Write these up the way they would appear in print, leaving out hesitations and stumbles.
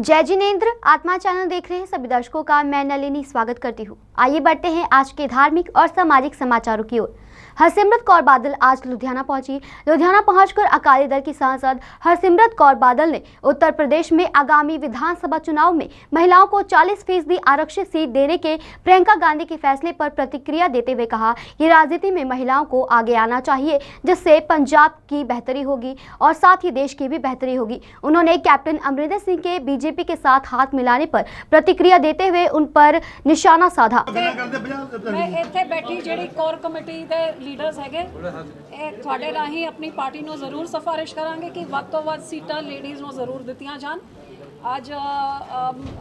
जय जिनेंद्र। आत्मा चैनल देख रहे हैं सभी दर्शकों का मैं नलिनी स्वागत करती हूँ। आइए बढ़ते हैं आज के धार्मिक और सामाजिक समाचारों की ओर। हरसिमरत कौर बादल आज लुधियाना पहुंची। लुधियाना पहुंचकर अकाली दल की सांसद हरसिमरत कौर बादल ने उत्तर प्रदेश में आगामी विधानसभा चुनाव में महिलाओं को 40% आरक्षित सीट देने के प्रियंका गांधी के फैसले पर प्रतिक्रिया देते हुए कहा कि राजनीति में महिलाओं को आगे आना चाहिए, जिससे पंजाब की बेहतरी होगी और साथ ही देश की भी बेहतरी होगी। उन्होंने कैप्टन अमरिंदर सिंह के बीजेपी के साथ हाथ मिलाने पर प्रतिक्रिया देते हुए उन पर निशाना साधा। मैं इत्थे बैठी जिहड़ी कोर कमेटी दे लीडर्स हैगे ਤੁਹਾਡੇ ਰਾਹੀਂ ਆਪਣੀ ਪਾਰਟੀ ਨੂੰ ਜ਼ਰੂਰ ਸਿਫਾਰਿਸ਼ ਕਰਾਂਗੇ ਕਿ ਵੱਧ ਤੋਂ ਵੱਧ ਸੀਟਾਂ ਲੇਡੀਜ਼ ਨੂੰ ਜ਼ਰੂਰ ਦਿੱਤੀਆਂ ਜਾਣ। ਅੱਜ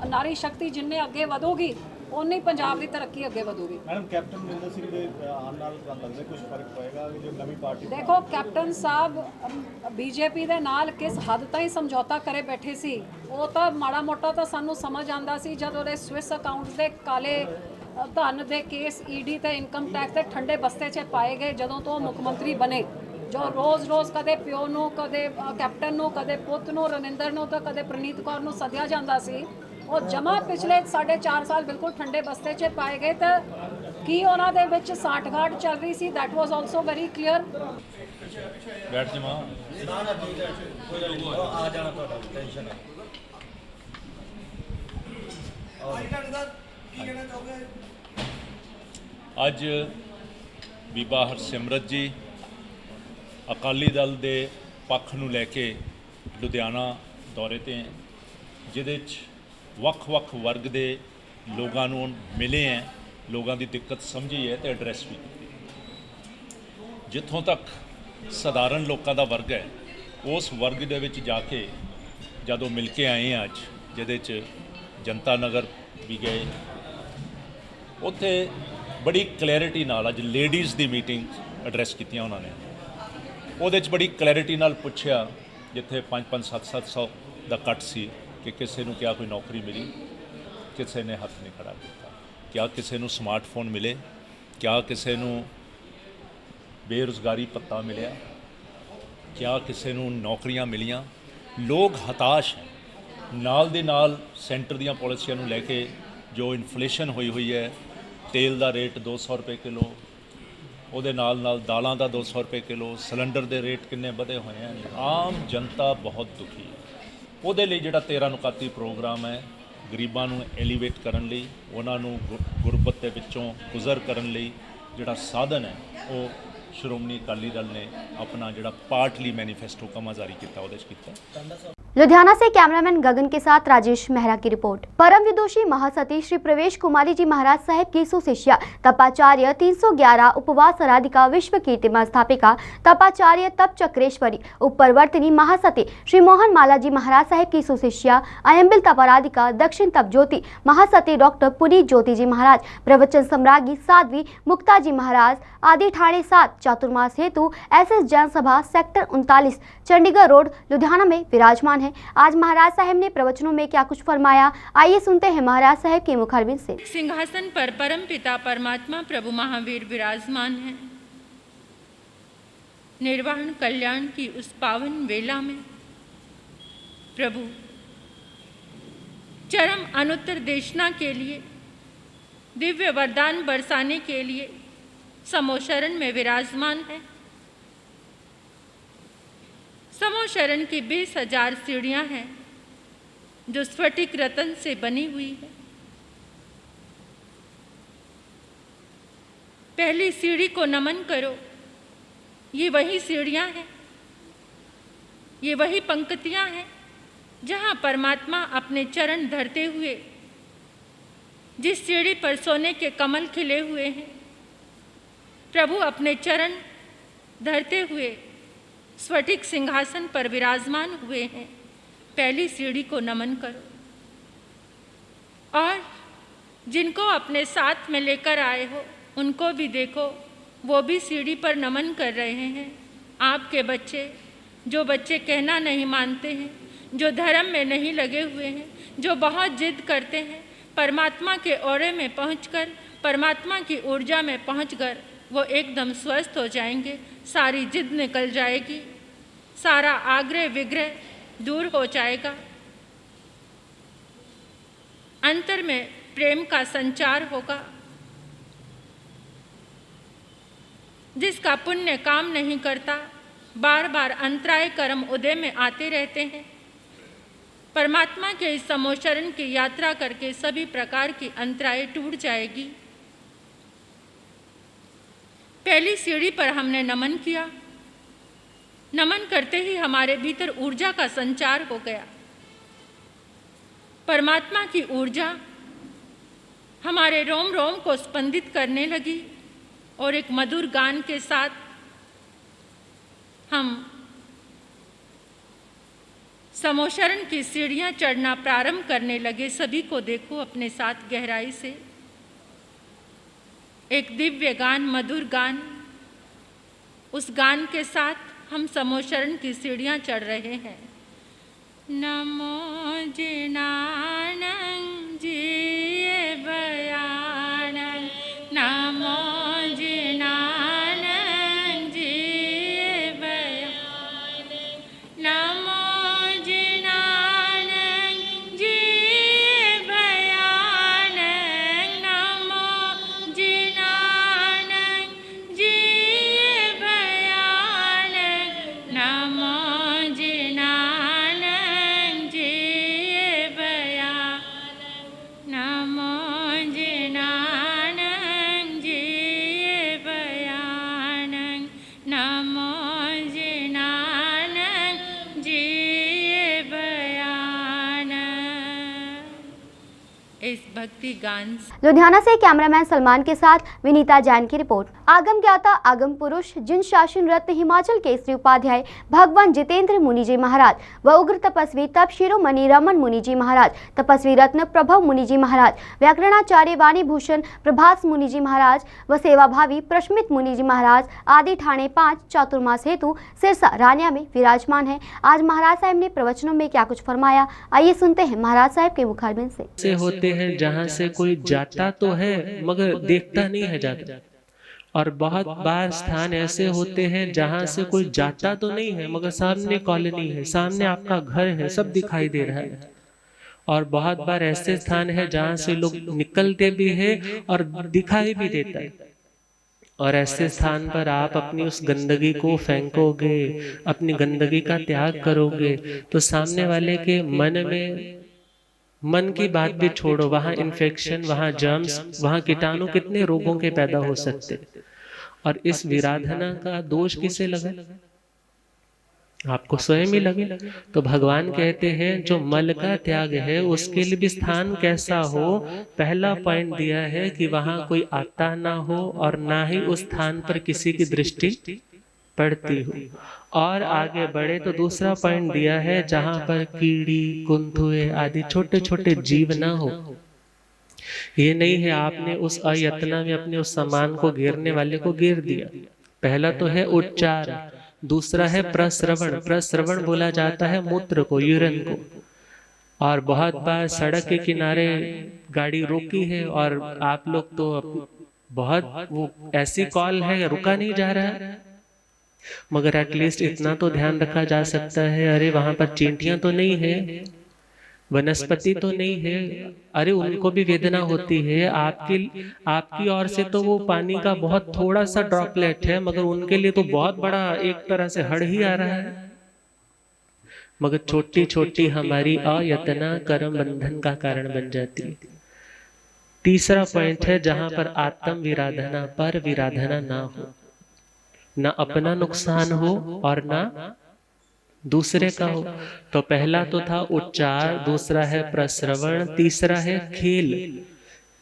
ਨਾਰੀ ਸ਼ਕਤੀ ਜਿੰਨੇ ਅੱਗੇ ਵਧੂਗੀ ਉਨੀ ਪੰਜਾਬ ਦੀ ਤਰੱਕੀ ਅੱਗੇ ਵਧੂਗੀ। ਮੈਡਮ ਕੈਪਟਨ ਅਮਰਿੰਦਰ ਸਿੰਘ ਦੇ ਆਉਣ ਨਾਲ ਤੁਹਾਨੂੰ ਲੱਗਦਾ ਕੁਝ ਫਰਕ ਪਏਗਾ ਕਿ ਜੋ ਨਵੀਂ ਪਾਰਟੀ ਦੇਖੋ ਕੈਪਟਨ ਸਾਹਿਬ ਬੀਜੇਪੀ ਦੇ ਨਾਲ ਕਿਸ ਹੱਦ ਤਾਈਂ ਸਮਝੌਤਾ ਕਰੇ ਬੈਠੇ ਸੀ ਉਹ ਤਾਂ ਮਾੜਾ ਮੋਟਾ ਤਾਂ ਸਾਨੂੰ ਸਮਝ ਆਂਦਾ ਸੀ ਜਦ ਉਹਦੇ ਸਵਿਸ ਅਕਾਊਂਟਸ ਦੇ ਕਾਲੇ धन के केस ईडी ते इनकम टैक्स के ठंडे बस्ते च पाए गए जदों तो मुख्यमंत्री बने। जो रोज़ रोज़ कदे प्यो नूं कदे कैप्टन नूं कदे पुत नूं रनिंदर नूं तो कदे प्रणीत कौर नूं सद्या जांदा सी और जमा पिछले 4.5 साल बिल्कुल ठंडे बस्ते च पाए गए। तो की उन्हां दे विच साठगांठ चल रही सी, that was also very clear. बैठ जमा आ जाना तो टेंशन है। ਅੱਜ ਬੀਬਾ ਹਰਸਿਮਰਤ ਜੀ ਅਕਾਲੀ ਦਲ ਦੇ ਪੱਖ ਨੂੰ ਲੈ ਕੇ ਲੁਧਿਆਣਾ ਦੌਰੇ ਤੇ ਹੈ, ਜਿਹਦੇ 'ਚ ਵੱਖ-ਵੱਖ ਵਰਗ ਦੇ ਲੋਕਾਂ ਨੂੰ ਮਿਲੇ ਹੈ, ਲੋਕਾਂ ਦੀ ਦਿੱਕਤ ਸਮਝੀ ਹੈ ਤੇ ਐਡਰੈਸ ਵੀ ਕੀਤੀ। ਜਿੱਥੋਂ ਤੱਕ ਸਧਾਰਨ ਲੋਕਾਂ ਦਾ ਵਰਗ ਹੈ ਉਸ ਵਰਗ ਦੇ ਵਿੱਚ ਜਾ ਕੇ ਜਦੋਂ ਮਿਲ ਕੇ ਆਏ ਹਾਂ ਅੱਜ, ਜਿਹਦੇ 'ਚ ਜਨਤਾ ਨਗਰ ਵੀ ਗਏ, ਉੱਥੇ बड़ी क्लैरिटी नाल अज लेडीज़ की मीटिंग एड्रैस की उन्होंने वो बड़ी क्लैरिटी नाल पूछया जिथे 5-5 का कट सी कि किसी को क्या कोई नौकरी मिली, किसी ने हथ नहीं खड़ा किया, क्या किसी को स्मार्टफोन मिले, क्या किसी को बेरोज़गारी भत्ता मिले, क्या किसी को नौकरियां मिलियां। लोग हताश हैं। नाल दे नाल सेंटर दीयां पॉलिसियां नूं लैके जो इन्फ्लेशन हुई हुई है, तेल का रेट 200 रुपए किलो, ਉਹਦੇ ਨਾਲ दालों का 200 रुपए किलो, सिलेंडर के रेट किन्ने बढ़े हुए हैं। आम जनता बहुत दुखी है। ਉਹਦੇ ਲਈ ਜਿਹੜਾ 13 ਨੁਕਾਤੀ प्रोग्राम है गरीबां ਨੂੰ एलीवेट करन लई, ਉਹਨਾਂ ਨੂੰ गुरबत ਦੇ ਵਿੱਚੋਂ गुजर करन लई ਜਿਹੜਾ साधन है वो श्रोमणी अकाली दल ने अपना ਜਿਹੜਾ पार्टली मैनीफेस्टो कमा जारी किया ਉਹਦੇ 'ਚ ਕੀਤਾ। लुधियाना से कैमरामैन गगन के साथ राजेश मेहरा की रिपोर्ट। परम विदुषी महासती श्री प्रवेश कुमारी जी महाराज साहेब की सुशिष्या तपाचार्य 311 उपवास आराधिका विश्व कीर्तिमान स्थापिका तपाचार्य तप चक्रेश्वरी उपप्रवर्तनी महासती श्री मोहन माला जी महाराज साहेब की सुशिष्या अयम्बिल तपाराधिका दक्षिण तप ज्योति महासती डॉक्टर पुनीत ज्योति जी महाराज प्रवचन सम्राज्ञी साध्वी मुक्ता जी महाराज आदि ठाणे 7 चातुर्मास हेतु SS जैन सभा सेक्टर 39 चंडीगढ़ रोड लुधियाना में विराजमान है। आज महाराज साहब ने प्रवचनों में क्या कुछ फरमाया, आइए सुनते हैं महाराज साहब के मुखारबिंद से। सिंहासन पर परम पिता परमात्मा प्रभु महावीर विराजमान है। निर्वाण कल्याण की उस पावन वेला में प्रभु चरम अनुत्तर देशना के लिए दिव्य वरदान बरसाने के लिए समोशरण में विराजमान है। समोशरण की 20,000 सीढ़ियाँ हैं जो स्फटिक रत्न से बनी हुई है। पहली सीढ़ी को नमन करो, ये वही सीढ़ियाँ हैं, ये वही पंक्तियाँ हैं जहाँ परमात्मा अपने चरण धरते हुए जिस सीढ़ी पर सोने के कमल खिले हुए हैं, प्रभु अपने चरण धरते हुए स्फटिक सिंहासन पर विराजमान हुए हैं। पहली सीढ़ी को नमन करो और जिनको अपने साथ में लेकर आए हो उनको भी देखो, वो भी सीढ़ी पर नमन कर रहे हैं। आपके बच्चे, जो बच्चे कहना नहीं मानते हैं, जो धर्म में नहीं लगे हुए हैं, जो बहुत जिद करते हैं, परमात्मा के ओरे में पहुंचकर, परमात्मा की ऊर्जा में पहुंचकर वो एकदम स्वस्थ हो जाएंगे। सारी जिद निकल जाएगी, सारा आग्रह विग्रह दूर हो जाएगा। अंतर में प्रेम का संचार होगा। जिसका पुण्य काम नहीं करता, बार बार अंतराय कर्म उदय में आते रहते हैं। परमात्मा के इस समोशरण की यात्रा करके सभी प्रकार की अंतराय टूट जाएगी। पहली सीढ़ी पर हमने नमन किया। नमन करते ही हमारे भीतर ऊर्जा का संचार हो गया। परमात्मा की ऊर्जा हमारे रोम रोम को स्पंदित करने लगी और एक मधुर गान के साथ हम समोशरण की सीढ़ियां चढ़ना प्रारंभ करने लगे। सभी को देखो अपने साथ गहराई से। एक दिव्य गान, मधुर गान, उस गान के साथ हम समोशरण की सीढ़ियां चढ़ रहे हैं। नमो जिनानंद जी बयानंद, नमो जिनानंद जी बयानंद, नमो जिनानंद जी बयानंद, नमो जिनानंद जी बयानंद, नमो जिनानंद जी बयानंद, नमो जिनानंद जी बयानंद, नमो जिनानंद जी बयानंद। इस भक्ति गान से लुधियाना से कैमरामैन सलमान के साथ विनीता जैन की रिपोर्ट। आगम ज्ञाता आगम पुरुष जिन शासन रत्न हिमाचल केसरी उपाध्याय भगवान जितेंद्र मुनि जी महाराज व उग्र तपस्वी तप शिरोमणि रमन मुनि जी महाराज, तपस्वी रत्न प्रभव मुनि जी महाराज, व्याकरणाचार्य वाणी भूषण प्रभास मुनि जी महाराज व सेवाभावी प्रशमित मुनि जी महाराज आदि ठाणे 5 चातुर्मास हेतु सिरसा रानिया में विराजमान है। आज महाराज साहब ने प्रवचनों में क्या कुछ फरमाया, आइए सुनते हैं महाराज साहब के मुखारबिंद से होते हैं जहाँ से कोई जाता तो है मगर देखता नहीं है जाता, और बहुत बार स्थान ऐसे होते हैं जहाँ से कोई जाता तो नहीं है मगर सामने कॉलोनी है, सामने आपका घर है, सब दिखाई दे रहा है। और बहुत बार ऐसे स्थान है जहाँ से लोग निकलते भी हैं और दिखाई भी देता है। और ऐसे स्थान पर आप अपनी उस गंदगी को फेंकोगे, अपनी गंदगी का त्याग करोगे, तो सामने वाले के मन की बात भी छोड़ो, वहाँ इन्फेक्शन, वहाँ जर्म्स, वहाँ कीटाणु, कितने रोगों के पैदा हो सकते। और इस विराधना का दोष किसे लगे? आपको स्वयं ही लगे। तो भगवान कहते हैं जो मल का त्याग है उसके लिए भी स्थान कैसा हो, पहला पॉइंट दिया है कि वहाँ कोई आता ना हो और ना ही उस स्थान पर किसी की दृष्टि पड़ती हो। और आगे बढ़े तो दूसरा पॉइंट दिया है जहाँ पर कीड़ी कुंथुए आदि छोटे छोटे जीव ना हो। ये नहीं है आपने उस अयत्ना में अपने उस सामान को गिरने वाले को गिर दिया। पहला तो है उच्चार, दूसरा है प्रस्रवण। प्रस्रवण बोला जाता है मूत्र को, यूरिन को। और बहुत बार सड़क के किनारे गाड़ी रोकी है और आप लोग तो बहुत वो ऐसी कॉल है रुका नहीं जा रहा है, मगर एटलीस्ट इतना तो ध्यान रखा जा सकता है, अरे वहां पर चींटियां तो नहीं है, वनस्पति तो नहीं है, अरे उनको भी वेदना होती है। आपकी ओर से तो वो पानी का बहुत थोड़ा सा ड्रॉपलेट है, मगर उनके लिए तो बहुत बड़ा एक तरह से हड़ ही आ रहा है। मगर छोटी छोटी हमारी अयतना कर्म बंधन का कारण बन जाती है। तीसरा पॉइंट है जहां पर आत्म विराधना, पर विराधना ना हो, ना अपना नुकसान हो और ना दूसरे का हो। तो पहला तो था उच्चार, दूसरा है प्रस्रवण, तीसरा है खेल।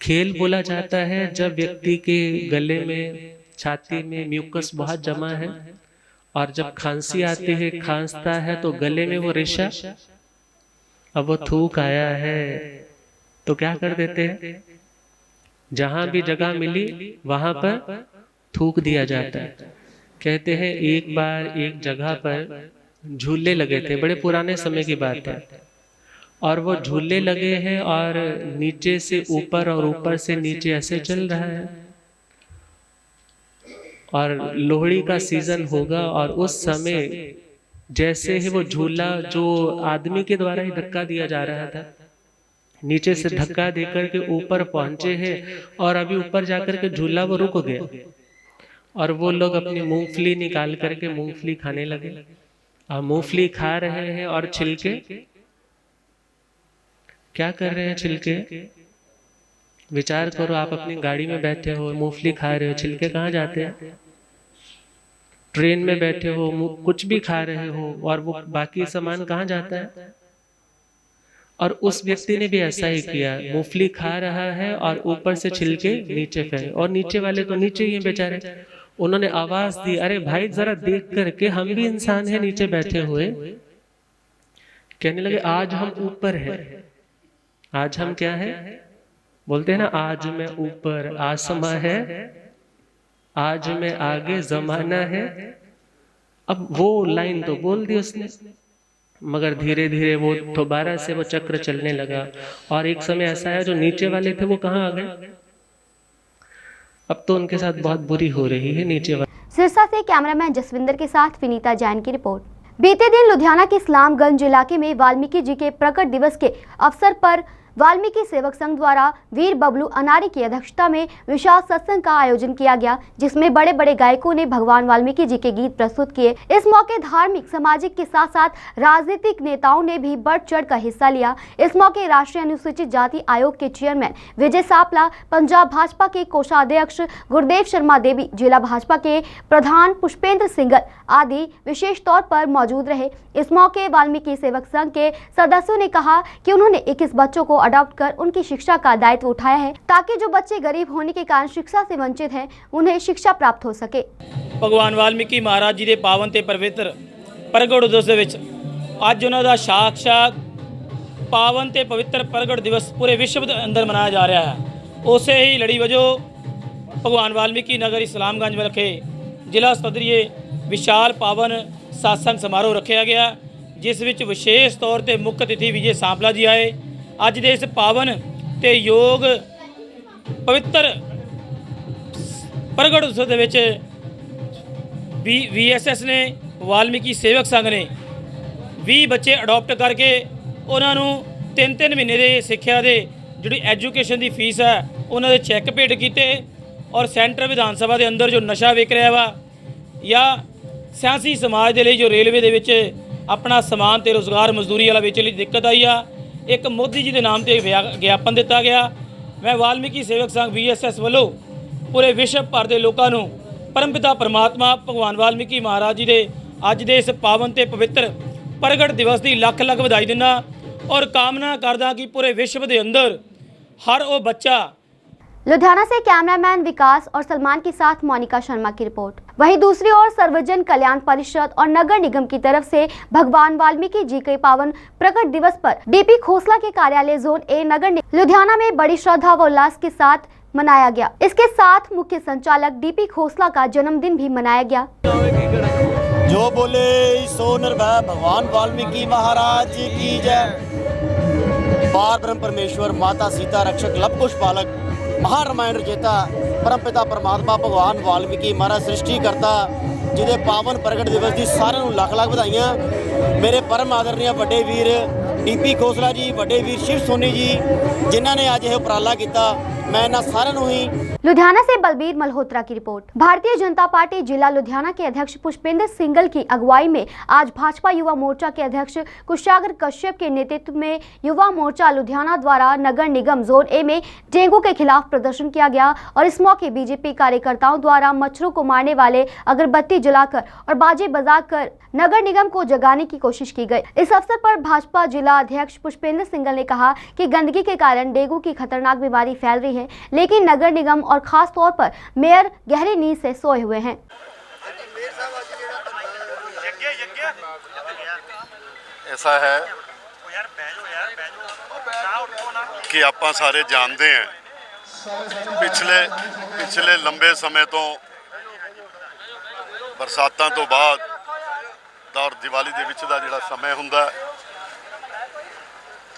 खेल बोला जाता है जब व्यक्ति के गले में, छाती में म्यूकस बहुत जमा है और जब खांसी आती है, खांसता है, तो गले में वो रेशा, अब वो थूक आया है तो क्या कर देते हैं, जहां भी जगह मिली वहां पर थूक दिया जाता है। कहते हैं एक बार एक जगह पर झूले लगे थे, बड़े पुराने समय की बात है, और वो झूले लगे हैं और नीचे से ऊपर और ऊपर से नीचे ऐसे चल रहा है। और लोहड़ी का सीजन होगा और उस समय जैसे ही वो झूला जो आदमी के द्वारा ही धक्का दिया जा रहा था, नीचे से धक्का देकर के ऊपर पहुंचे हैं और अभी ऊपर जाकर के झूला वो रुक गए और वो लोग अपनी मूंगफली निकाल करके मूंगफली खाने लगे। अब मूंगफली खा रहे हैं और छिलके क्या कर रहे हैं? छिलके विचार करो, आप अपनी गाड़ी में बैठे हो, मूंगफली खा रहे हो, छिलके कहाँ जाते हैं? ट्रेन में बैठे हो, कुछ भी खा रहे हो और वो बाकी सामान कहाँ जाता है? और उस व्यक्ति ने भी ऐसा ही किया, मूंगफली खा रहा है और ऊपर से छिलके नीचे फेंक, और नीचे वाले तो नीचे ही हैं बेचारे। उन्होंने आवाज दी, अरे भाई जरा देख करके, हम भी इंसान हैं नीचे बैठे हुए। कहने लगे आज हम ऊपर हैं। आज हम क्या है? बोलते हैं ना, आज मैं ऊपर आसमां है, आज मैं आगे जमाना है। अब वो लाइन तो बोल दी उसने, मगर धीरे धीरे वो दोबारा से वो चक्र चलने लगा और एक समय ऐसा है जो नीचे वाले थे वो कहाँ आ गए? अब तो उनके साथ बहुत बुरी हो रही है नीचे वाले। सिरसा से कैमरामैन जसविंदर के साथ विनीता जैन की रिपोर्ट। बीते दिन लुधियाना के इस्लामगंज इलाके में वाल्मीकि जी के प्रकट दिवस के अवसर पर वाल्मीकि सेवक संघ द्वारा वीर बबलू अनारी की अध्यक्षता में विशाल सत्संग का आयोजन किया गया, जिसमें बड़े बड़े गायकों ने भगवान वाल्मीकि जी के गीत प्रस्तुत किए। इस मौके धार्मिक, सामाजिक के साथ साथ राजनीतिक नेताओं ने भी बढ़ चढ़ कर हिस्सा लिया। इस मौके राष्ट्रीय अनुसूचित जाति आयोग के चेयरमैन विजय सापला, पंजाब भाजपा के कोषाध्यक्ष गुरुदेव शर्मा देवी, जिला भाजपा के प्रधान पुष्पेंद्र सिंगल आदि विशेष तौर पर मौजूद रहे। इस मौके वाल्मीकि सेवक संघ के सदस्यों ने कहा कि उन्होंने 21 बच्चों को अडॉप्ट कर उनकी शिक्षा का दायित्व उठाया है, ताकि जो बच्चे गरीब होने के कारण शिक्षा से वंचित हैं, उन्हें शिक्षा प्राप्त हो सके। भगवान वाल्मीकि महाराज जी के पावन ते पवित्र प्रगट दिवस दे विच अज उन्हां दा साक्षात पावन ते पवित्र प्रगट दिवस पूरे विश्व के अंदर मनाया जा रहा है। उसे ही लड़ी वजों भगवान वाल्मीकि नगर इस्लामगंज विखे जिला स्तरीय विशाल पावन सत्संग समारोह रखा गया, जिस विच विशेष तौर पर मुख्य अतिथि विजय सापला जी आए। अज दे इस पावन ते योग पवित्र प्रगट उत्सव दे विच VSS ने वाल्मीकि सेवक संघ ने 20 बच्चे अडॉप्ट करके उन्होंने 3-3 महीने के सिक्ख्या दे जिहड़ी एजुकेशन की फीस है उन्होंने चैक भेंट किए। और सेंटर विधान सभा के अंदर जो नशा विक रहा वा या सियासी समाज के लिए जो रेलवे दे विच अपना समान ते रोज़गार मजदूरी वाला बेचने की दिक्कत आई आ, एक मोदी जी के नाम से ज्ञापन दिता गया। मैं वाल्मीकि सेवक संघ VSS वालों पूरे विश्व भर के लोगों को परमपिता परमात्मा भगवान वाल्मीकि महाराज जी के अज दे इस पावन ते पवित्र प्रगट दिवस की लख लख बधाई दिना और कामना करदा कि पूरे विश्व के अंदर हर वो बच्चा। लुधियाना से कैमरामैन विकास और सलमान के साथ मोनिका शर्मा की रिपोर्ट। वहीं दूसरी ओर सर्वजन कल्याण परिषद और नगर निगम की तरफ से भगवान वाल्मीकि जी के पावन प्रकट दिवस पर DP खोसला के कार्यालय जोन A नगर निगम लुधियाना में बड़ी श्रद्धा व उल्लास के साथ मनाया गया। इसके साथ मुख्य संचालक DP खोसला का जन्मदिन भी मनाया गया। जो बोले सो निर्भय भगवान वाल्मीकि महाराज की जय। पार ब्रह्म परमेश्वर माता सीता रक्षक लव कुश पालक महारामायण रचेता परमपिता परमात्मा भगवान वाल्मीकि महाराज सृष्टि करता जिहदे पावन प्रगट दिवस की सारिਆਂ ਨੂੰ ਲੱਖ ਲੱਖ ਵਧਾਈਆਂ। मेरे परम आदरणीय ਵੱਡੇ ਵੀਰ DP खोसला जी, ਵੱਡੇ ਵੀਰ शिव सोनी जी, जिन्हों ने अज यह उपराला किया, मैं इन्हां सारिਆਂ ਨੂੰ ही। लुधियाना से बलबीर मल्होत्रा की रिपोर्ट। भारतीय जनता पार्टी जिला लुधियाना के अध्यक्ष पुष्पेंद्र सिंगल की अगुवाई में आज भाजपा युवा मोर्चा के अध्यक्ष कुशागर कश्यप के नेतृत्व में युवा मोर्चा लुधियाना द्वारा नगर निगम जोन A में डेंगू के खिलाफ प्रदर्शन किया गया और इस मौके बीजेपी कार्यकर्ताओं द्वारा मच्छरों को मारने वाले अगरबत्ती जलाकर और बाजे बजाकर नगर निगम को जगाने की कोशिश की गई। इस अवसर पर भाजपा जिला अध्यक्ष पुष्पेंद्र सिंगल ने कहा कि गंदगी के कारण डेंगू की खतरनाक बीमारी फैल रही है, लेकिन नगर निगम और खास तौर पर मेयर गहरी नींद से सोए हुए हैं। ऐसा है कि आप सारे जानते हैं पिछले लंबे समय तो बरसातां तो बाद और दिवाली दे विच दा जिहड़ा समय हुंदा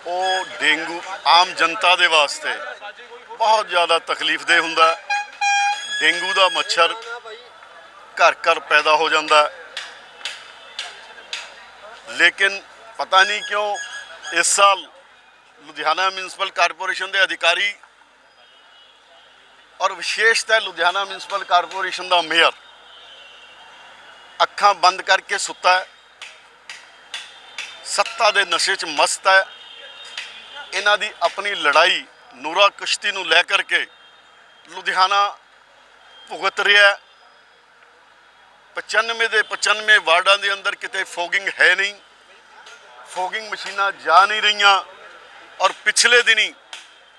वो डेंगू आम जनता दे वास्ते बहुत ज़्यादा तकलीफदेह हुंदा। डेंगू दा मच्छर घर घर पैदा हो जाता, लेकिन पता नहीं क्यों इस साल ਲੁਧਿਆਣਾ ਮਿਊਨਿਸਪਲ ਕਾਰਪੋਰੇਸ਼ਨ ਦੇ ਅਧਿਕਾਰੀ ਔਰ ਵਿਸ਼ੇਸ਼ਤः ਲੁਧਿਆਣਾ ਮਿਊਨਿਸਪਲ ਕਾਰਪੋਰੇਸ਼ਨ ਦਾ ਮੇਅਰ ਅੱਖਾਂ ਬੰਦ ਕਰਕੇ ਸੁੱਤਾ ਹੈ, ਸੱਤਾ ਦੇ ਨਸ਼ੇ 'ਚ ਮਸਤ ਹੈ। ਇਹਨਾਂ ਦੀ ਆਪਣੀ ਲੜਾਈ ਨੂਰਾ ਕੁਸ਼ਤੀ ਨੂੰ ਲੈ ਕਰਕੇ ਲੁਧਿਆਣਾ ਭੁਗਤ ਰਿਹਾ। 95 ਦੇ 95 ਵਾਰਡਾਂ ਦੇ ਅੰਦਰ ਕਿਤੇ ਫੋਗਿੰਗ ਹੈ ਨਹੀਂ, ਫੋਗਿੰਗ ਮਸ਼ੀਨਾਂ ਜਾ ਨਹੀਂ ਰਹੀਆਂ। ਔਰ ਪਿਛਲੇ ਦਿਨੀ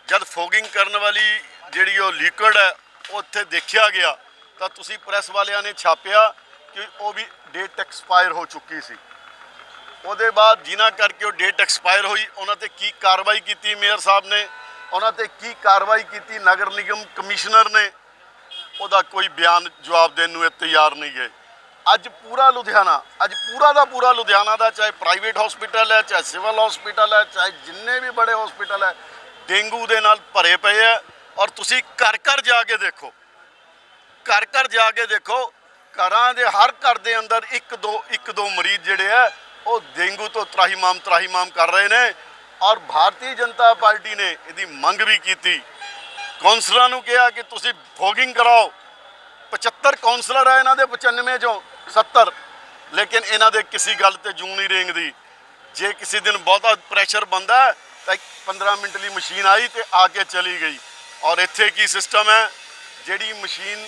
ਜਦ ਫੋਗਿੰਗ ਕਰਨ ਵਾਲੀ ਜਿਹੜੀ ਉਹ ਲਿਕਵਿਡ ਹੈ ਉੱਥੇ ਦੇਖਿਆ ਗਿਆ ਤਾਂ ਤੁਸੀਂ ਪ੍ਰੈਸ ਵਾਲਿਆਂ ਨੇ ਛਾਪਿਆ ਕਿ ਉਹ ਵੀ ਡੇਟ ਐਕਸਪਾਇਰ ਹੋ ਚੁੱਕੀ ਸੀ। ਉਹਦੇ ਬਾਅਦ ਜਿਨ੍ਹਾਂ ਕਰਕੇ ਉਹ ਡੇਟ ਐਕਸਪਾਇਰ ਹੋਈ ਉਹਨਾਂ ਤੇ ਕੀ ਕਾਰਵਾਈ ਕੀਤੀ ਮੇਅਰ ਸਾਹਿਬ ਨੇ, ਉਹਨਾਂ ਤੇ ਕੀ ਕਾਰਵਾਈ ਕੀਤੀ ਨਗਰ ਨਿਗਮ ਕਮਿਸ਼ਨਰ ਨੇ, ਉਹਦਾ ਕੋਈ ਬਿਆਨ ਜਵਾਬ ਦੇਣ ਨੂੰ ਇਹ ਤਿਆਰ ਨਹੀਂ ਹੈ। ਅੱਜ ਪੂਰਾ ਲੁਧਿਆਣਾ, ਅੱਜ ਪੂਰਾ ਦਾ ਪੂਰਾ ਲੁਧਿਆਣਾ ਦਾ ਚਾਹੇ ਪ੍ਰਾਈਵੇਟ ਹਸਪੀਟਲ ਹੈ, ਚਾਹੇ ਸਿਵਲ ਹਸਪੀਟਲ ਹੈ, ਚਾਹੇ ਜਿੰਨੇ ਵੀ ਬੜੇ ਹਸਪੀਟਲ ਹੈ, ਡੇਂਗੂ ਦੇ ਨਾਲ ਭਰੇ ਪਏ ਹੈ। ਔਰ ਤੁਸੀਂ ਘਰ ਘਰ ਜਾ ਕੇ ਦੇਖੋ, ਘਰ ਘਰ ਜਾ ਕੇ ਦੇਖੋ, ਘਰਾਂ ਦੇ ਹਰ ਘਰ ਦੇ ਅੰਦਰ ਇੱਕ ਦੋ ਮਰੀਜ਼ ਜਿਹੜੇ ਹੈ ਉਹ ਡੇਂਗੂ ਤੋਂ ਤਰਾਹੀਮਾਮ ਕਰ ਰਹੇ ਨੇ। ਔਰ ਭਾਰਤੀ ਜਨਤਾ ਪਾਰਟੀ ਨੇ ਇਹਦੀ ਮੰਗ ਵੀ ਕੀਤੀ, ਕੌਂਸਲਰਾਂ ਨੂੰ ਕਿਹਾ ਕਿ ਤੁਸੀਂ ਫੋਗਿੰਗ ਕਰਾਓ। 75 ਕੌਂਸਲਰ ਹੈ ਇਹਨਾਂ ਦੇ, 95 ਚੋਂ 70, ਲੇਕਿਨ ਇਹਨਾਂ ਦੇ ਕਿਸੇ ਗੱਲ ਤੇ ਜੂੰ ਨਹੀਂ ਰੇਂਗਦੀ। ਜੇ ਕਿਸੇ ਦਿਨ ਬਹੁਤਾ ਪ੍ਰੈਸ਼ਰ ਬੰਦਾ ਤਾਂ 15 ਮਿੰਟ ਲਈ ਮਸ਼ੀਨ ਆਈ ਤੇ ਆ ਕੇ ਚਲੀ ਗਈ। ਔਰ ਇੱਥੇ ਕੀ ਸਿਸਟਮ ਹੈ, ਜਿਹੜੀ ਮਸ਼ੀਨ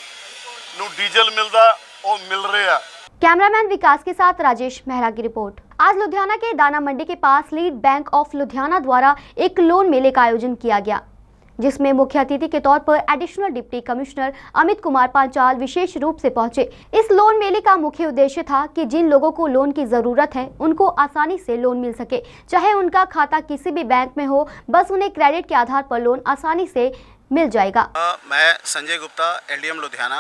ਨੂੰ डीजल मिलता वो मिल रहा है। कैमरामैन विकास के साथ राजेश मेहरा की रिपोर्ट। आज लुधियाना के दाना मंडी के पास लीड बैंक ऑफ लुधियाना द्वारा एक लोन मेले का आयोजन किया गया, जिसमें मुख्य अतिथि के तौर पर additional deputy commissioner Amit Kumar Panchal विशेष रूप से पहुंचे। इस लोन मेले का मुख्य उद्देश्य था कि जिन लोगों को लोन की जरूरत है उनको आसानी से लोन मिल सके, चाहे उनका खाता किसी भी बैंक में हो, बस उन्हें क्रेडिट के आधार पर लोन आसानी से मिल जाएगा। मैं संजय गुप्ता LDM लुधियाना।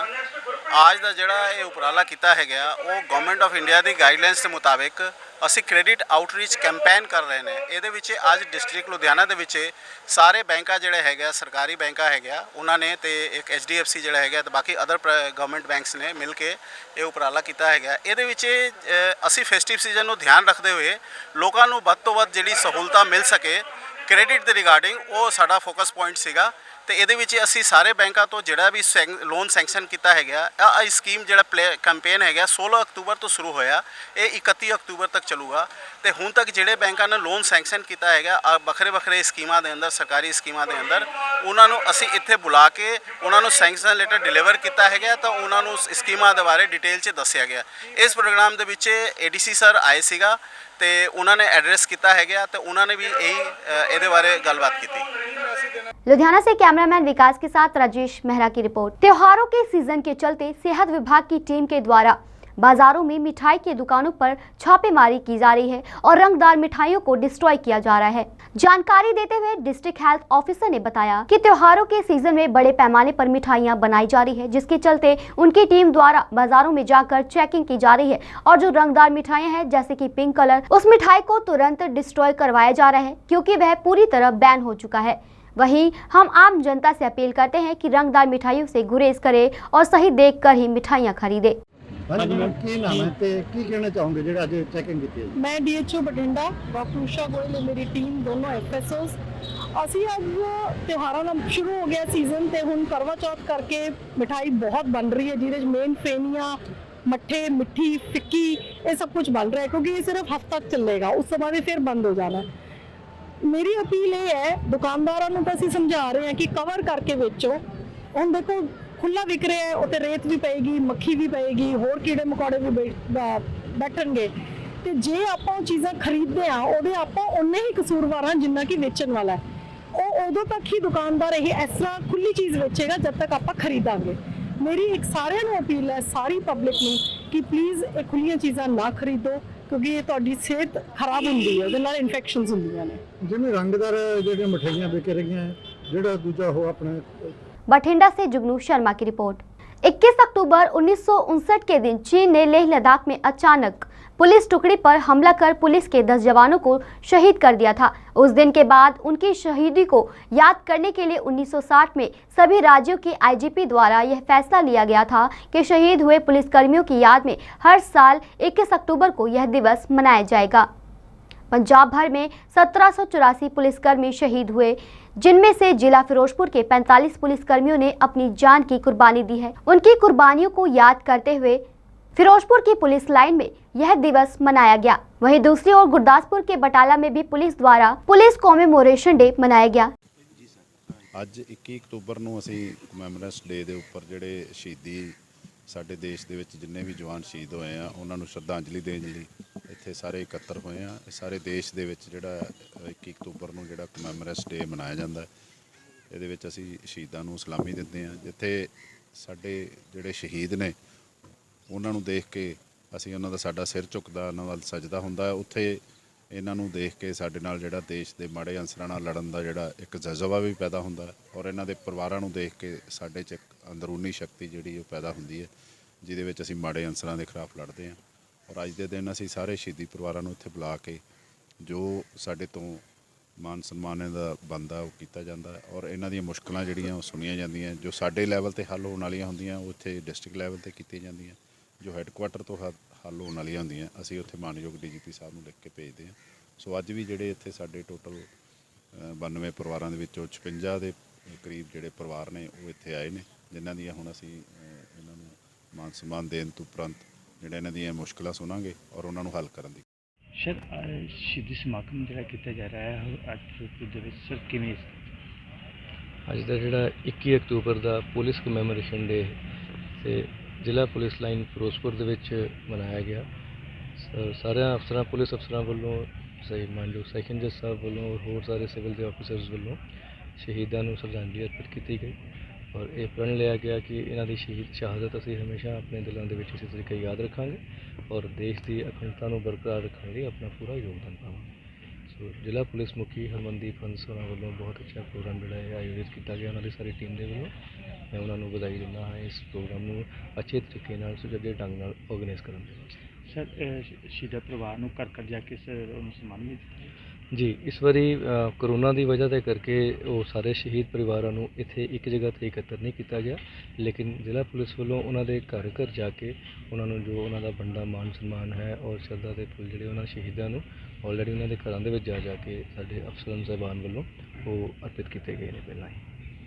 आज का जोड़ा ये उपराला किया है गया वो गवर्नमेंट ऑफ इंडिया की गाइडलाइंस के मुताबिक असी क्रेडिट आउटरीच कैंपेन कर रहे हैं। ये आज डिस्ट्रिक्ट लुधियाना के सारे बैंक जोड़े है सरकारी बैंक है उन्होंने तो एक HDFC जोड़ा है तो बाकी अदर गवर्नमेंट बैंक्स ने मिल के ये उपराला किया है। ये असी फेस्टिव सीजन को ध्यान रखते हुए लोगों को वध तो वध जी सहूलत मिल सके क्रेडिट के रिगार्डिंग वो साडा फोकस पॉइंट सीगा। तो ये असी सारे बैंकों तो जोड़ा भी लोन सैंक्शन किया है गया। स्कीम जो कैंपेन है 16 अक्तूबर तो शुरू होया, ये 31 अक्तूबर तक चलूगा। तो हुण तक जोड़े बैंकों ने लोन सैंक्शन किया है बखरे स्कीमां के अंदर, सरकारी स्कीमां के अंदर उन्होंने असी इत्थे बुला के उन्होंने सैंक्शन लेटर डिलीवर किया है तो उन्होंने स्कीमां के बारे डिटेल च दस्या गया। इस प्रोग्राम के ADC सर आए सीगा तो उन्होंने एड्रैस किया है तो उन्होंने भी यही ये बारे गलबात की। लुधियाना से कैमरामैन विकास के साथ राजेश मेहरा की रिपोर्ट। त्योहारों के सीजन के चलते सेहत विभाग की टीम के द्वारा बाजारों में मिठाई की दुकानों पर छापेमारी की जा रही है और रंगदार मिठाइयों को डिस्ट्रॉय किया जा रहा है। जानकारी देते हुए डिस्ट्रिक्ट हेल्थ ऑफिसर ने बताया कि त्योहारों के सीजन में बड़े पैमाने पर मिठाइयां बनाई जा रही है, जिसके चलते उनकी टीम द्वारा बाजारों में जाकर चेकिंग की जा रही है और जो रंगदार मिठाइयां हैं जैसे कि पिंक कलर, उस मिठाई को तुरंत डिस्ट्रॉय करवाया जा रहा है क्योंकि वह पूरी तरह बैन हो चुका है। वहीं हम आम जनता से अपील करते हैं कि रंगदार मिठाइयों से गुरेज करें और सही देखकर ही मिठाइयां खरीदें। ਕੀ ਨਾਮ ਹੈ ਤੇ ਕੀ ਕਹਿਣਾ ਚਾਹੋਗੇ ਜਿਹੜਾ ਅੱਜ ਚੈਕਿੰਗ ਕੀਤੀ ਹੈ? मैं DHO ਬਠਿੰਡਾ ਡਾਕਟਰ ਊਸ਼ਾ ਗੋਇਲ ਮੇਰੀ ਟੀਮ ਦੋਨੋਂ FSOs ਅਸੀਂ ਅੱਜ ਤਿਉਹਾਰਾਂ ਦਾ ਸ਼ੁਰੂ ਹੋ ਗਿਆ ਸੀਜ਼ਨ ਤੇ ਹੁਣ ਕਰਵਾ ਚੌਥ ਕਰਕੇ ਮਿਠਾਈ ਬਹੁਤ ਬਣ ਰਹੀ ਹੈ ਜਿਹਦੇ ਵਿੱਚ ਮੇਨ ਫੇਨੀਆਂ ਮੱਠੇ ਮਿੱਠੀ ਫਿੱਕੀ ਇਹ ਸਭ ਕੁਝ ਬਣ ਰਿਹਾ ਕਿਉਂਕਿ ਇਹ ਸਿਰਫ ਹਫ਼ਤਾ ਤੱਕ ਚੱਲੇਗਾ ਉਸ ਤੋਂ ਬਾਅਦ ਫਿਰ ਬੰਦ ਹੋ ਜਾਣਾ। ਮੇਰੀ ਅਪੀਲ ਇਹ ਹੈ ਦੁਕਾਨਦਾਰਾਂ ਨੂੰ ਤਾਂ ਅਸੀਂ ਸਮਝਾ ਰਹੇ ਹਾਂ ਕਿ ਕਵਰ ਕਰਕੇ ਵੇਚੋ। ਹੁਣ ਦੇਖੋ खुला विक रहा है उत्ते रेत भी पेगी मक्खी भी पेगी होर कीड़े मकोड़े भी बैठणगे ते जे आपां चीज़ां खरीददे आ ओहदे आपां उन्ने ही कसूरवार हां जिन्ना कि वेचण वाला है। उदों तक ही दुकानदार यही इस तरह खुली चीज़ बेचेगा जब तक आपां खरीदांगे। मेरी एक सारिਆਂ ਨੂੰ अपील है सारी पब्लिक ਨੂੰ कि प्लीज़ ये खुलियां चीज़ां ना खरीदो क्योंकि ये तुहाडी सेहत खराब हुंदी है, ਉਹਦੇ ਨਾਲ इन्फेक्शनस ਹੁੰਦੀਆਂ ਨੇ। ਜਿਵੇਂ ਰੰਗਦਾਰ ਜਿਹੜੀਆਂ ਮਠਿਆਈਆਂ ਵਿਕ ਰਹੀਆਂ ਜਿਹੜਾ ਦੂਜਾ ਉਹ ਆਪਣੇ बठिंडा से जुगनू शर्मा की रिपोर्ट। 21 अक्टूबर 1959 के दिन चीन ने लेह लद्दाख में अचानक पुलिस टुकड़ी पर हमला कर पुलिस के 10 जवानों को शहीद कर दिया था। उस दिन के बाद उनकी शहीदी को याद करने के लिए 1960 में सभी राज्यों के IGP द्वारा यह फैसला लिया गया था कि शहीद हुए पुलिसकर्मियों की याद में हर साल 21 अक्टूबर को यह दिवस मनाया जाएगा। पंजाब भर में 1784 पुलिसकर्मी शहीद हुए, जिनमें से जिला फिरोजपुर के 45 पुलिसकर्मियों ने अपनी जान की कुर्बानी दी है। उनकी कुर्बानियों को याद करते हुए फिरोजपुर की पुलिस लाइन में यह दिवस मनाया गया। वहीं दूसरी ओर गुरदासपुर के बटाला में भी पुलिस द्वारा पुलिस कॉमेमोरेशन डे मनाया गया। ਅੱਜ 21 ਅਕਤੂਬਰ ਨੂੰ ਅਸੀਂ ਕਮੈਮੋਰੇਸ਼ਨ ਡੇ ਦੇ ਉੱਪਰ ਜਿਹੜੇ ਸ਼ਹੀਦੀ ਸਾਡੇ ਦੇਸ਼ ਦੇ ਵਿੱਚ ਜਿੰਨੇ ਵੀ ਜਵਾਨ ਸ਼ਹੀਦ ਹੋਏ ਆ ਉਹਨਾਂ ਨੂੰ ਸ਼ਰਧਾਂਜਲੀ ਦੇਣ ਲਈ ਇੱਥੇ ਸਾਰੇ ਇਕੱਤਰ ਹੋਏ ਆ। ਸਾਰੇ ਦੇਸ਼ ਦੇ ਵਿੱਚ ਜਿਹੜਾ 21 ਅਕਤੂਬਰ ਨੂੰ ਜਿਹੜਾ ਕਮੈਮੋਰੇਸ਼ਨ ਡੇ ਮਨਾਇਆ ਜਾਂਦਾ, ਇਹਦੇ ਵਿੱਚ ਅਸੀਂ ਸ਼ਹੀਦਾਂ ਨੂੰ ਸਲਾਮੀ ਦਿੰਦੇ ਆ। ਜਿੱਥੇ ਸਾਡੇ ਜਿਹੜੇ ਸ਼ਹੀਦ ਨੇ ਉਹਨਾਂ ਨੂੰ ਦੇਖ ਕੇ ਅਸੀਂ ਉਹਨਾਂ ਦਾ ਸਾਡਾ ਸਿਰ ਝੁਕਦਾ, ਉਹਨਾਂ ਵੱਲ ਸਜਦਾ ਹੁੰਦਾ, ਉੱਥੇ ਇਹਨਾਂ ਨੂੰ ਦੇਖ ਕੇ ਸਾਡੇ ਨਾਲ ਜਿਹੜਾ ਦੇਸ਼ ਦੇ ਮਾੜੇ ਅਨਸਰਾਂ ਨਾਲ ਲੜਨ ਦਾ ਜਿਹੜਾ ਇੱਕ ਜਜ਼ਬਾ ਵੀ ਪੈਦਾ ਹੁੰਦਾ ਔਰ ਇਹਨਾਂ ਦੇ ਪਰਿਵਾਰਾਂ ਨੂੰ ਦੇਖ ਕੇ ਸਾਡੇ 'ਚ ਇੱਕ ਅੰਦਰੂਨੀ ਸ਼ਕਤੀ ਜਿਹੜੀ ਉਹ ਪੈਦਾ ਹੁੰਦੀ ਹੈ, ਜਿਹਦੇ ਵਿੱਚ ਅਸੀਂ ਮਾੜੇ ਅਨਸਰਾਂ ਦੇ ਖਿਲਾਫ ਲੜਦੇ ਹਾਂ। ਔਰ ਅੱਜ ਦੇ ਦਿਨ ਅਸੀਂ ਸਾਰੇ ਸ਼ਹੀਦੀ ਪਰਿਵਾਰਾਂ ਨੂੰ ਇੱਥੇ ਬੁਲਾ ਕੇ ਜੋ ਸਾਡੇ ਤੋਂ ਮਾਨ ਸਨਮਾਨ ਦਾ ਬਣਦਾ ਉਹ ਕੀਤਾ ਜਾਂਦਾ ਔਰ ਇਹਨਾਂ ਦੀਆਂ ਮੁਸ਼ਕਲਾਂ ਜਿਹੜੀਆਂ ਉਹ ਸੁਣੀਆਂ ਜਾਂਦੀਆਂ। ਜੋ ਸਾਡੇ ਲੈਵਲ 'ਤੇ ਹੱਲ ਹੋਣ ਵਾਲੀਆਂ ਹੁੰਦੀਆਂ ਉਹ ਇੱਥੇ ਡਿਸਟ੍ਰਿਕਟ ਲੈਵਲ 'ਤੇ ਕੀਤੀਆਂ ਜਾਂਦੀਆਂ। ਜੋ ਹੈੱਡਕੁਆਟਰ ਤੋਂ ਹੱਲ ਹੋਣ ਵਾਲੀਆਂ ਹੁੰਦੀਆਂ ਅਸੀਂ ਉੱਥੇ ਮਾਨਯੋਗ DGP ਸਾਹਿਬ ਨੂੰ ਲਿਖ ਕੇ ਭੇਜਦੇ ਹਾਂ। ਸੋ ਅੱਜ ਵੀ ਜਿਹੜੇ ਇੱਥੇ ਸਾਡੇ ਟੋਟਲ 92 ਪਰਿਵਾਰਾਂ ਦੇ ਵਿੱਚੋਂ 56 ਦੇ ਕਰੀਬ ਜਿਹੜੇ ਪਰਿਵਾਰ ਨੇ ਉਹ ਇੱਥੇ ਆਏ ਨੇ, ਜਿਨ੍ਹਾਂ ਦੀਆਂ ਹੁਣ ਅਸੀਂ ਇਹਨਾਂ ਨੂੰ ਮਾਨ ਸਨਮਾਨ ਦੇਣ ਤੋਂ ਉਪਰੰਤ ਜਿਹੜੇ ਇਹਨਾਂ ਦੀਆਂ ਮੁਸ਼ਕਲਾਂ ਸੁਣਾਂਗੇ ਔਰ ਉਹਨਾਂ ਨੂੰ ਹੱਲ ਕਰਨ ਦੀ। ਸਰ ਸ਼ਹੀਦੀ ਸਮਾਗਮ ਜਿਹੜਾ ਕੀਤਾ ਜਾ ਰਿਹਾ ਹੈ ਅੱਜ ਦੇ ਵਿੱਚ ਸਰ ਕਿਵੇਂ? ਅੱਜ ਦਾ ਜਿਹੜਾ 21 ਅਕਤੂਬਰ ਦਾ ਪੁਲਿਸ ਕਮੈਮੋਰੇਸ਼ਨ ਡੇ ਤੇ ਜ਼ਿਲ੍ਹਾ ਪੁਲਿਸ ਲਾਈਨ ਫਿਰੋਜ਼ਪੁਰ ਦੇ ਵਿੱਚ ਮਨਾਇਆ ਗਿਆ। ਸਾਰਿਆਂ ਅਫਸਰਾਂ, ਪੁਲਿਸ ਅਫਸਰਾਂ ਵੱਲੋਂ, ਸਹੀ ਮਾਨਯੋਗ ਸੈਸ਼ਨ ਜੱਜ ਸਾਹਿਬ ਵੱਲੋਂ ਔਰ ਹੋਰ ਸਾਰੇ ਸਿਵਲ ਦੇ ਆਫਿਸਰਸ ਵੱਲੋਂ ਸ਼ਹੀਦਾਂ ਨੂੰ ਸ਼ਰਧਾਂਜਲੀ ਅਰਪਿਤ ਕੀਤੀ ਗਈ ਔਰ ਇਹ ਪ੍ਰਣ ਲਿਆ ਗਿਆ ਕਿ ਇਹਨਾਂ ਦੀ ਸ਼ਹਾਦਤ ਅਸੀਂ ਹਮੇਸ਼ਾ ਆਪਣੇ ਦਿਲਾਂ ਦੇ ਵਿੱਚ ਇਸੇ ਤਰੀਕੇ ਯਾਦ ਰੱਖਾਂਗੇ ਔਰ ਦੇਸ਼ ਦੀ ਅਖੰਡਤਾ ਨੂੰ ਬਰਕਰਾਰ ਰੱਖਣ ਲਈ ਆਪਣਾ ਪੂਰਾ ਯੋਗਦਾਨ ਪਾਵਾਂਗੇ। ਸੋ ਜ਼ਿਲ੍ਹਾ ਪੁਲਿਸ ਮੁਖੀ ਹਰਮਨਦੀਪ ਹੰਸ ਹੋਰਾਂ ਵੱਲੋਂ ਬਹੁਤ ਅੱਛਾ ਪ੍ਰੋਗਰਾਮ ਜਿਹੜਾ ਹੈ ਆਯੋਜਿਤ ਕੀਤਾ ਗਿਆ ਉਹਨਾਂ ਦੀ ਸਾਰੀ ਟੀਮ ਦੇ ਵੱਲੋਂ। ਮੈਂ ਉਹਨਾਂ ਨੂੰ ਵਧਾਈ ਦਿੰਦਾ ਹਾਂ ਇਸ ਪ੍ਰੋਗਰਾਮ ਨੂੰ ਅੱਛੇ ਤਰੀਕੇ ਨਾਲ ਸੁਚੱਜੇ ਢੰਗ ਨਾਲ ਆਰਗੇਨਾਈਜ਼ ਕਰਨ ਦੇ ਵਿੱਚ। ਸਰ ਸ਼ਹੀਦਾਂ ਪਰਿਵਾਰ ਨੂੰ ਘਰ ਘਰ ਜਾ ਕੇ ਸਰ ਉਹਨੂੰ ਸਨਮਾਨ ਵੀ ਜੀ, ਇਸ ਵਾਰੀ ਕਰੋਨਾ ਦੀ ਵਜ੍ਹਾ ਦੇ ਕਰਕੇ ਉਹ ਸਾਰੇ ਸ਼ਹੀਦ ਪਰਿਵਾਰਾਂ ਨੂੰ ਇੱਥੇ ਇੱਕ ਜਗ੍ਹਾ 'ਤੇ ਇਕੱਤਰ ਨਹੀਂ ਕੀਤਾ ਗਿਆ, ਲੇਕਿਨ ਜ਼ਿਲ੍ਹਾ ਪੁਲਿਸ ਵੱਲੋਂ ਉਹਨਾਂ ਦੇ ਘਰ ਘਰ ਜਾ ਕੇ ਉਹਨਾਂ ਨੂੰ ਜੋ ਉਹਨਾਂ ਦਾ ਬਣਦਾ ਮਾਨ ਸਨਮਾਨ ਹੈ ਔਰ ਸ਼ਰਧਾ ਦੇ ਫੁੱਲ ਜਿਹੜੇ ਉਹਨਾਂ ਸ਼ਹੀਦਾਂ ਨੂੰ ਆਲਰੇਡੀ ਉਹਨਾਂ ਦੇ ਘਰਾਂ ਦੇ ਵਿੱਚ ਜਾ ਕੇ ਸਾਡੇ ਅਫਸਰਾਂ ਸਾਹਿਬਾਨ ਵੱਲੋਂ ਉਹ ਅਰਪਿਤ ਕੀਤੇ ਗਏ ਨੇ ਪਹਿਲਾਂ ਹੀ।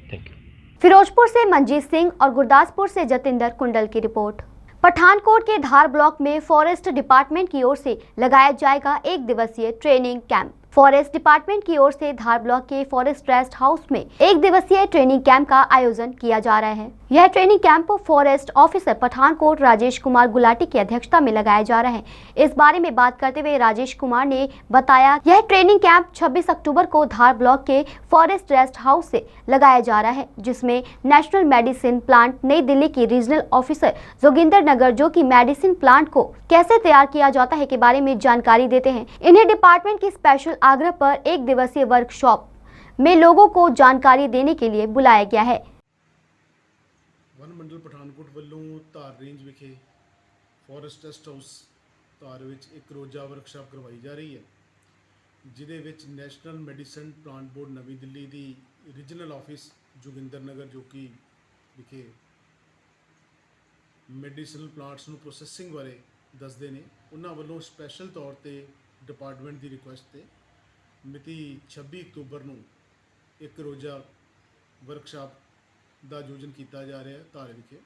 Thank you. फिरोजपुर से मंजीत सिंह और गुरदासपुर से जतिंदर कुंडल की रिपोर्ट। पठानकोट के धार ब्लॉक में फॉरेस्ट डिपार्टमेंट की ओर से लगाया जाएगा 1 दिवसीय ट्रेनिंग कैंप। फॉरेस्ट डिपार्टमेंट की ओर से धार ब्लॉक के फॉरेस्ट रेस्ट हाउस में 1 दिवसीय ट्रेनिंग कैंप का आयोजन किया जा रहा है। यह training camp forest officer Pathankot Rajesh Kumar Gulati की अध्यक्षता में लगाया जा रहा है। इस बारे में बात करते हुए राजेश कुमार ने बताया, यह ट्रेनिंग कैंप 26 अक्टूबर को धार ब्लॉक के फॉरेस्ट रेस्ट हाउस से लगाया जा रहा है, जिसमें नेशनल मेडिसिन प्लांट नई दिल्ली की रीजनल ऑफिसर जोगिंदर नगर जो कि मेडिसिन प्लांट को कैसे तैयार किया जाता है के बारे में जानकारी देते हैं। इन्हें डिपार्टमेंट की स्पेशल आग्रह पर 1 दिवसीय वर्कशॉप में लोगों को जानकारी देने के लिए बुलाया गया है। वन मंडल पठानकोट ਵੱਲੋਂ ਧਾਰ ਰੇਂਜ ਵਿਖੇ ਫੋਰੈਸਟ ਰੈਸਟ ਹਾਊਸ ਧਾਰ ਵਿੱਚ ਇੱਕ ਰੋਜ਼ਾ ਵਰਕਸ਼ਾਪ ਕਰਵਾਈ ਜਾ ਰਹੀ ਹੈ, ਜਿਹਦੇ ਵਿੱਚ ਨੈਸ਼ਨਲ ਮੈਡੀਸਨ ਪਲਾਂਟ ਬੋਰਡ ਨਵੀਂ ਦਿੱਲੀ ਦੀ ਰੀਜਨਲ ਆਫਿਸ ਜੋਗਿੰਦਰ ਨਗਰ ਜੋ ਕਿ ਵਿਖੇ ਮੈਡੀਸਨਲ ਪਲਾਂਟਸ ਨੂੰ ਪ੍ਰੋਸੈਸਿੰਗ ਬਾਰੇ ਦੱਸਦੇ ਨੇ, ਉਹਨਾਂ ਵੱਲੋਂ ਸਪੈਸ਼ਲ ਤੌਰ ਤੇ ਡਿਪਾਰਟਮੈਂਟ ਦੀ ਰਿਕੁਐਸਟ ਤੇ ਮਿਤੀ 26 ਅਕਤੂਬਰ ਨੂੰ ਇੱਕ ਰੋਜ਼ਾ ਵਰਕਸ਼ਾਪ ਦਾ ਆਯੋਜਨ ਕੀਤਾ ਜਾ ਰਿਹਾ ਹੈ ਧਾਰ ਵਿਖੇ।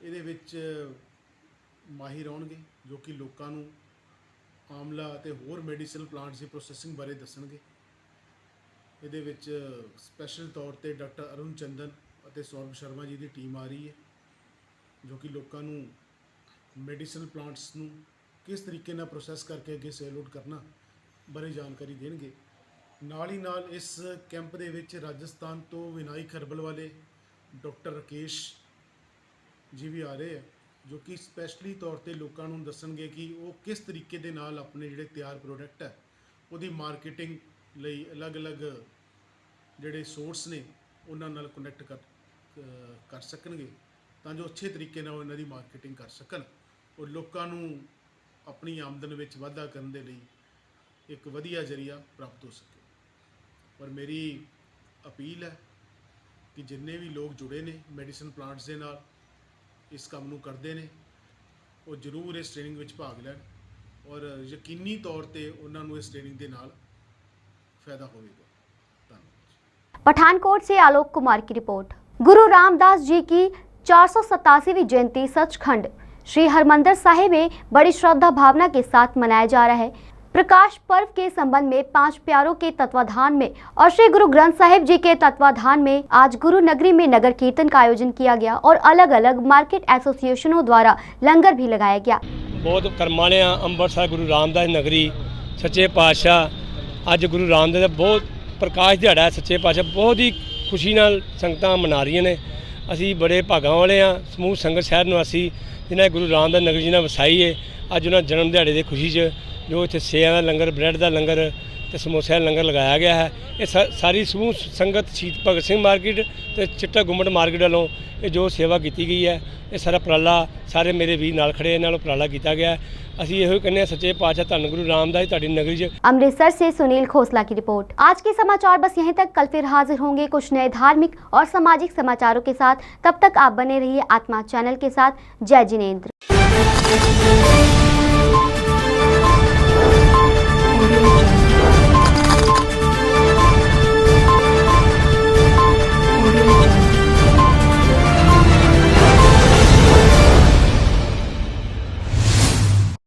ਇਹਦੇ ਵਿੱਚ ਮਾਹਿਰ ਆਉਣਗੇ ਜੋ ਕਿ ਲੋਕਾਂ ਨੂੰ ਆਮਲਾ ਅਤੇ ਹੋਰ ਮੈਡੀਸਨਲ ਪਲਾਂਟਸ ਦੀ ਪ੍ਰੋਸੈਸਿੰਗ ਬਾਰੇ ਦੱਸਣਗੇ। ਇਹਦੇ ਵਿੱਚ ਸਪੈਸ਼ਲ ਤੌਰ ਤੇ ਡਾਕਟਰ ਅਰੁਣ ਚੰਦਨ ਅਤੇ ਸੌਰਭ ਸ਼ਰਮਾ ਜੀ ਦੀ ਟੀਮ ਆ ਰਹੀ ਹੈ, ਜੋ ਕਿ ਲੋਕਾਂ ਨੂੰ ਮੈਡੀਸਨਲ ਪਲਾਂਟਸ ਨੂੰ ਕਿਸ ਤਰੀਕੇ ਨਾਲ ਪ੍ਰੋਸੈਸ ਕਰਕੇ ਅੱਗੇ ਸੇਲ ਆਊਟ ਕਰਨਾ ਬਾਰੇ ਜਾਣਕਾਰੀ ਦੇਣਗੇ। ਨਾਲ ਹੀ ਨਾਲ ਇਸ ਕੈਂਪ ਦੇ ਵਿੱਚ ਰਾਜਸਥਾਨ ਤੋਂ ਵਿਨਾਇਕ ਹਰਬਲ ਵਾਲੇ ਡਾਕਟਰ ਰਾਕੇਸ਼ ਜੀ ਵੀ ਆ ਰਹੇ ਆ, ਜੋ ਕਿ ਸਪੈਸ਼ਲੀ ਤੌਰ ਤੇ ਲੋਕਾਂ ਨੂੰ ਦੱਸਣਗੇ ਕਿ ਉਹ ਕਿਸ ਤਰੀਕੇ ਦੇ ਨਾਲ ਆਪਣੇ ਜਿਹੜੇ ਤਿਆਰ ਪ੍ਰੋਡਕਟ ਹੈ ਉਹਦੀ ਮਾਰਕੀਟਿੰਗ ਲਈ ਅਲੱਗ-ਅਲੱਗ ਜਿਹੜੇ ਸੋਰਸ ਨੇ ਉਹਨਾਂ ਨਾਲ ਕਨੈਕਟ ਕਰ ਸਕਣਗੇ, ਤਾਂ ਜੋ ਅੱਛੇ ਤਰੀਕੇ ਨਾਲ ਇਹਨਾਂ ਦੀ ਮਾਰਕੀਟਿੰਗ ਕਰ ਸਕਣ ਔਰ ਲੋਕਾਂ ਨੂੰ ਆਪਣੀ ਆਮਦਨ ਵਿੱਚ ਵਾਧਾ ਕਰਨ ਦੇ ਲਈ ਇੱਕ ਵਧੀਆ ਜ਼ਰੀਆ ਪ੍ਰਾਪਤ ਹੋ ਸਕੇ। ਪਰ ਮੇਰੀ ਅਪੀਲ ਹੈ ਕਿ ਜਿੰਨੇ ਵੀ ਲੋਕ ਜੁੜੇ ਨੇ ਮੈਡੀਸਨ ਪਲਾਂਟਸ ਦੇ ਨਾਲ ਇਸ ਕੰਮ ਨੂੰ ਕਰਦੇ ਨੇ, ਉਹ ਜ਼ਰੂਰ ਇਸ ਟ੍ਰੇਨਿੰਗ ਵਿੱਚ ਭਾਗ ਲੈਣ ਔਰ ਯਕੀਨੀ ਤੌਰ ਤੇ ਉਹਨਾਂ ਨੂੰ ਇਸ ਟ੍ਰੇਨਿੰਗ ਦੇ ਨਾਲ ਫਾਇਦਾ होगा। धन्यवाद। पठानकोट से आलोक कुमार की रिपोर्ट। गुरु रामदास जी की 487वीं जयंती सचखंड श्री हरमंदिर साहिब में बड़ी श्रद्धा भावना के साथ मनाया जा रहा है। प्रकाश पर्व के संबंध में 5 प्यारों के तत्वाधान में और श्री गुरु ग्रंथ साहिब जी के तत्वाधान में आज गुरु नगरी में नगर कीर्तन का आयोजन किया गया और अलग अलग मार्केट एसोसिएशनों द्वारा लंगर भी लगाया गया। बहुत करमाने अंबरसर गुरु रामदास नगरी सच्चे पातशाह ਅੱਜ ਗੁਰੂ ਰਾਮਦਾਸ ਦਾ ਬਹੁਤ ਪ੍ਰਕਾਸ਼ ਦਿਹਾੜਾ ਹੈ। ਸੱਚੇ ਪਾਤਸ਼ਾਹ ਬਹੁਤ ਹੀ ਖੁਸ਼ੀ ਨਾਲ ਸੰਗਤਾਂ ਮਨਾ ਰਹੀਆਂ ਨੇ। ਅਸੀਂ ਬੜੇ ਭਾਗਾਂ ਵਾਲੇ ਹਾਂ ਸਮੂਹ ਸੰਗਤ ਸ਼ਹਿਰ ਨਿਵਾਸੀ ਜਿਨ੍ਹਾਂ ਗੁਰੂ ਰਾਮਦਾਸ ਨਗਰੀ ਜੀ ਨਾਲ ਵਸਾਈ ਹੈ। ਅੱਜ ਉਹਨਾਂ ਜਨਮ ਦਿਹਾੜੇ ਦੀ ਖੁਸ਼ੀ 'ਚ ਜੋ ਇੱਥੇ ਸੇਵਾ ਦਾ ਲੰਗਰ, ਬ੍ਰੈਡ ਦਾ ਲੰਗਰ ਤੇ ਸਮੋਸਿਆਂ ਦਾ ਲੰਗਰ ਲਗਾਇਆ ਗਿਆ ਹੈ। ਇਹ ਸਾਰੀ ਸਮੂਹ ਸੰਗਤ ਸ਼ਹੀਦ ਭਗਤ ਸਿੰਘ ਮਾਰਕੀਟ ਤੇ ਚਿੱਟਾ ਗੁੰਮਟ ਮਾਰਕੀਟ ਵੱਲੋਂ ਇਹ ਜੋ ਸੇਵਾ ਕੀਤੀ ਗਈ ਹੈ, ਇਹ ਸਾਰਾ ਉਪਰਾਲਾ ਸਾਰੇ ਮੇਰੇ ਵੀਰ ਨਾਲ ਖੜੇ ਨਾਲ ਉਪਰਾਲਾ ਕੀਤਾ ਗਿਆ। ਅਸੀਂ ਇਹੋ ਕਹਿੰਦੇ ਹਾਂ ਸੱਚੇ पातशाह धन गुरु रामदास ਤੁਹਾਡੀ नगरी च। अमृतसर से सुनील खोसला की रिपोर्ट। आज के समाचार बस यहीं तक। कल फिर हाजिर होंगे कुछ नए धार्मिक और सामाजिक समाचारों के साथ। तब तक आप बने रहिए आत्मा चैनल के साथ। जय जिनेंद्र।